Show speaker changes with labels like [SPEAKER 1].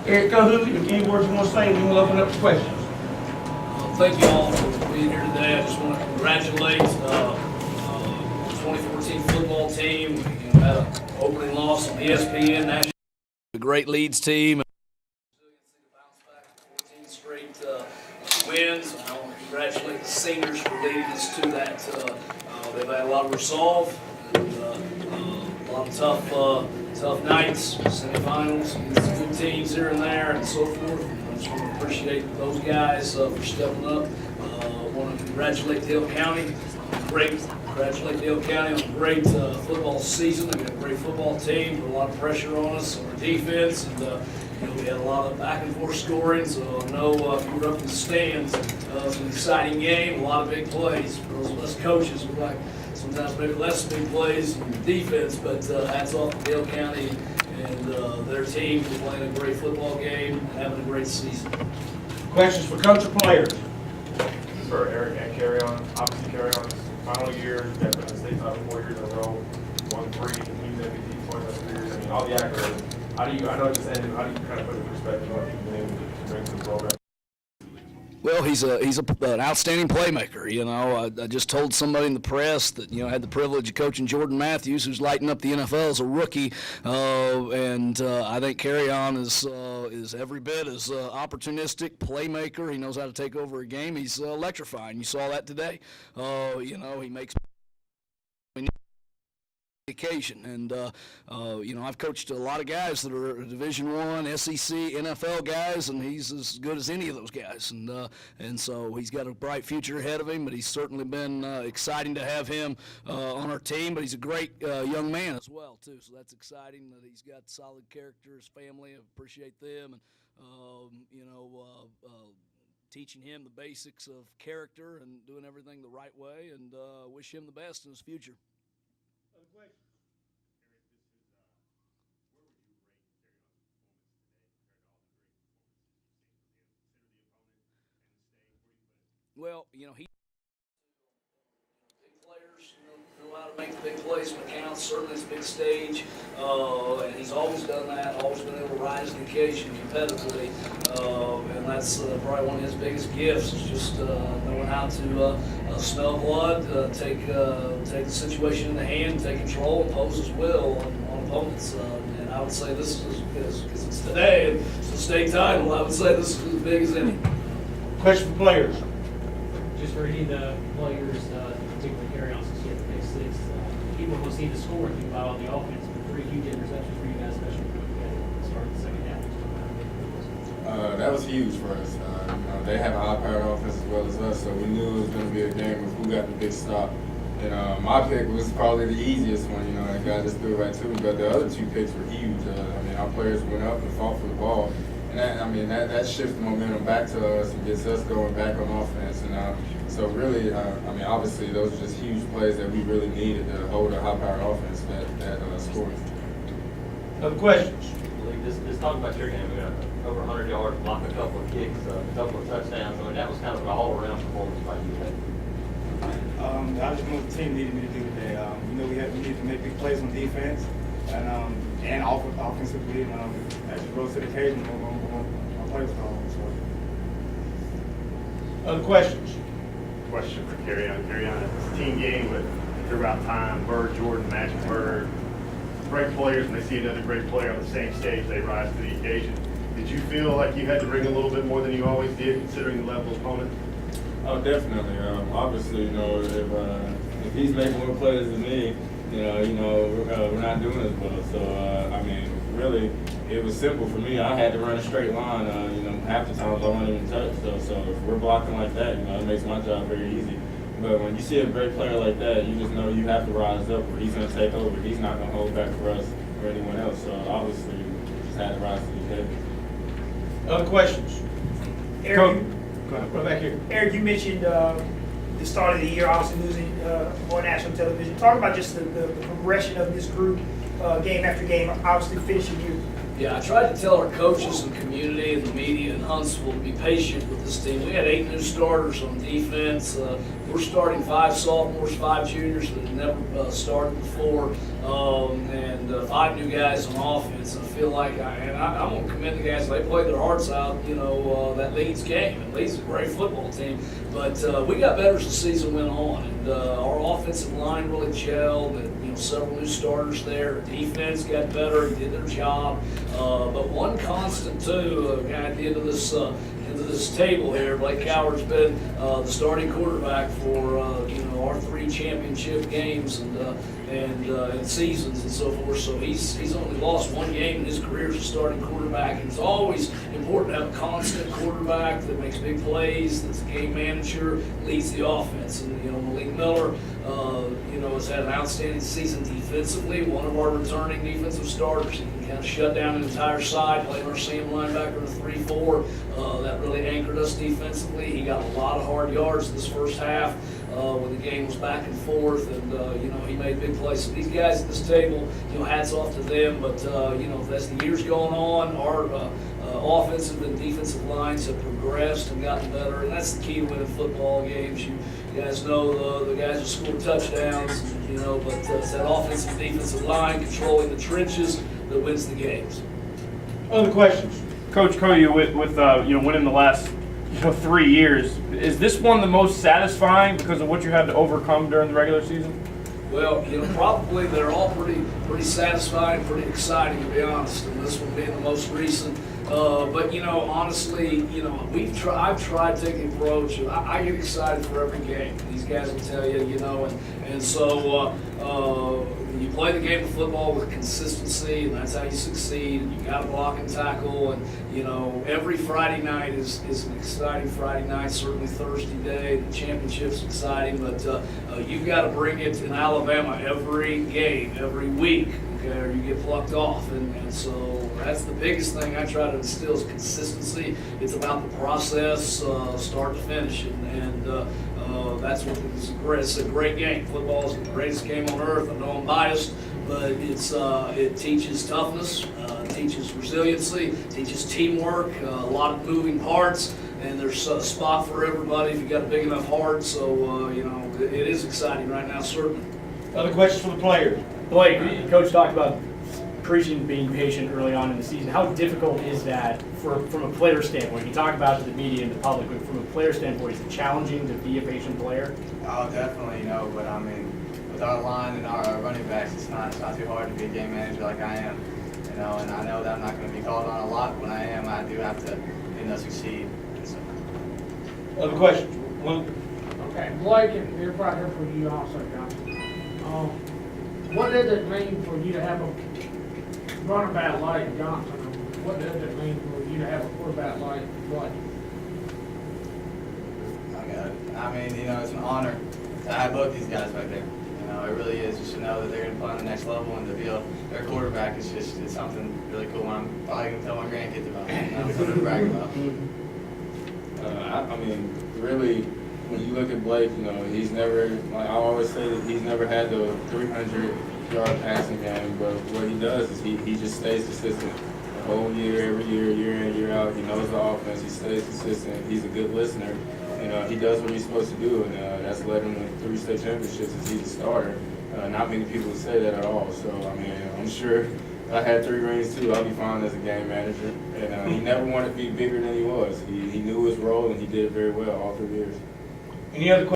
[SPEAKER 1] Eric, go ahead. Any words you want to say, and then we'll open up for questions.
[SPEAKER 2] Thank you all for being here today. I just want to congratulate the 2014 football team. We had an opening loss on ESPN National. A great Leeds team. Bounce back 14 straight wins. I want to congratulate the seniors for leading us to that. They've had a lot of resolve and a lot of tough nights, semifinals, against good teams here and there, and so forth. I just want to appreciate those guys for stepping up. I want to congratulate Dale County. Congratulate Dale County on a great football season. They got a great football team. Put a lot of pressure on us on our defense, and we had a lot of back and forth scoring. So I know if you were up in the stands, it was an exciting game. A lot of big plays. For those of us coaches, we're like sometimes maybe less big plays in defense, but hats off to Dale County and their team for playing a great football game and having a great season.
[SPEAKER 1] Questions for coach or players?
[SPEAKER 3] For Eric and Carry On. Obviously, Carry On's final year, got the state title 4 years in a row, won 3, team MVP 20 years. I mean, all the accolades. How do you? I know it just ended. How do you kind of put it in perspective what you've been able to bring to the program?
[SPEAKER 2] Well, he's an outstanding playmaker. You know, I just told somebody in the press that I had the privilege of coaching Jordan Matthews, who's lighting up the NFL as a rookie, and I think Carry On is every bit as opportunistic playmaker. He knows how to take over a game. He's electrifying. You saw that today. He makes occasion, and I've coached a lot of guys that are Division I, SEC, NFL guys, and he's as good as any of those guys, and so he's got a bright future ahead of him. But he's certainly been exciting to have him on our team. But he's a great young man as well too, so that's exciting that he's got solid character. His family, I appreciate them, and teaching him the basics of character and doing everything the right way, and wish him the best in his future.
[SPEAKER 1] Other questions?
[SPEAKER 2] Well, he big players know how to make the big plays when it counts. Certainly it's a big stage, and he's always done that, always been able to rise to the occasion competitively, and that's probably one of his biggest gifts is just knowing how to smell blood, take the situation in the hand, take control, impose his will on opponents. And I would say this is, because it's today, and it's the state title, I would say this is as big as any.
[SPEAKER 1] Question for players?
[SPEAKER 4] Just for any of the players, particularly Carry On, since you have the big six, people will see the score and think about on the offense, but 3 huge interceptions for you guys, especially at the start of the second half.
[SPEAKER 5] That was huge for us. They have a high-powered offense as well as us, so we knew it was going to be a game of who got the big stop. And my pick was probably the easiest one, and the guy just threw it right to me. But the other 2 picks were huge. Our players went up and fought for the ball. And that shifts the momentum back to us and gets us going back on offense. And so really, obviously those are just huge plays that we really needed to hold a high-powered offense that scored.
[SPEAKER 1] Other questions?
[SPEAKER 6] Just talking about your game, we got over 100 yards, blocked a couple of kicks, a couple of touchdowns. That was kind of an all-around performance by you.
[SPEAKER 7] I just know what the team needed me to do today. We needed to make big plays on defense and offensively, and I just rose to the occasion on my play was called. So.
[SPEAKER 1] Other questions?
[SPEAKER 3] Question for Carry On. Carry On. It's a team game, but throughout time, Bird, Jordan, Magic Bird, great players. When they see another great player on the same stage, they rise to the occasion. Did you feel like you had to bring a little bit more than you always did, considering the level of opponent?
[SPEAKER 5] Oh, definitely. Obviously, if he's making more plays than me, we're not doing as well. So, really, it was simple for me. I had to run a straight line. Half the times I wasn't even touch. So if we're blocking like that, it makes my job very easy. But when you see a great player like that, you just know you have to rise up, or he's going to take over. He's not going to hold back for us or anyone else. So obviously, we just had to rise to the occasion.
[SPEAKER 1] Other questions?
[SPEAKER 7] Eric,
[SPEAKER 1] Go ahead, put it back here.
[SPEAKER 7] Eric, you mentioned the start of the year, obviously losing on national television. Talk about just the progression of this group, game after game, obviously finishing you.
[SPEAKER 2] Yeah, I tried to tell our coaches and community and the media in Huntsville to be patient with this team. We had 8 new starters on defense. We're starting 5 sophomores, 5 juniors that had never started before. and 5 new guys on offense. And I feel like, I'm going to commend the guys. They played their hearts out, that Leeds game. And Leeds is a great football team. But we got better as the season went on. And our offensive line really gelled. And, several new starters there. Defense got better. Did their job. But one constant, too, at the end of this table here, Blake Coward's been the starting quarterback for our 3 championship games and seasons and so forth. So he's only lost 1 game in his career as a starting quarterback. And it's always important to have a constant quarterback that makes big plays, that's a game manager, leads the offense. And Malik Miller, has had an outstanding season defensively. One of our returning defensive starters. He can kind of shut down an entire side, playing our seam linebacker in a 3-4. That really anchored us defensively. He got a lot of hard yards this first half when the game was back and forth, and he made big plays. So these guys at this table, hats off to them. But as the years going on, our offensive and defensive lines have progressed and gotten better, and that's the key to winning football games. You guys know the guys who score touchdowns, but it's that offensive and defensive line controlling the trenches that wins the games.
[SPEAKER 1] Other questions?
[SPEAKER 8] Coach Cody, with winning the last 3 years, is this one the most satisfying because of what you had to overcome during the regular season?
[SPEAKER 2] Well, probably they're all pretty satisfying, pretty exciting, to be honest. And this one being the most recent. But honestly, I've tried taking the approach. I get excited for every game. These guys will tell you, and so you play the game of football with consistency, and that's how you succeed. And you got to block and tackle, and every Friday night is an exciting Friday night. Certainly Thursday day, the championship's exciting, but you've got to bring it in Alabama every game, every week. Okay, or you get plucked off, and so that's the biggest thing I try to instill is consistency. It's about the process, start to finish, and that's what it's a great game. Football is the greatest game on earth. I know I'm biased, but it teaches toughness, teaches resiliency, teaches teamwork, a lot of moving parts, and there's a spot for everybody if you got a big enough heart. So it is exciting right now, certainly.
[SPEAKER 1] Other questions for the players?
[SPEAKER 9] Blake, Coach talked about preaching being patient early on in the season. How difficult is that from a player standpoint? You talk about it to the media and the public, but from a player standpoint, is it challenging to be a patient player?
[SPEAKER 7] Oh, definitely, but with our line and our running backs, it's not too hard to be a game manager like I am, and I know that I'm not going to be called on a lot. When I am, I do have to, succeed. So.
[SPEAKER 1] Other questions?
[SPEAKER 10] Okay, Blake, and they're probably here for you also, Johnson. What does it mean for you to have a running back like Johnson? What does it mean for you to have a quarterback like Blake?
[SPEAKER 7] It's an honor to have both these guys right there. It really is. Just to know that they're going to play on the next level and to be their quarterback is it's something really cool. I'm probably going to tell my grandkids about it. Something to brag about.
[SPEAKER 5] Really, when you look at Blake, he's never, like I always say, that he's never had the 300-yard passing game, but what he does is he just stays consistent the whole year, every year, year in, year out. He knows the offense, he stays consistent, he's a good listener, he does what he's supposed to do, and that's led him to 3 state championships as he's a starter. Not many people would say that at all, so I'm sure if I had 3 rings too, I'd be fine as a game manager, and he never wanted to be bigger than he was. He knew his role, and he did it very well all 3 years.
[SPEAKER 1] Any other questions?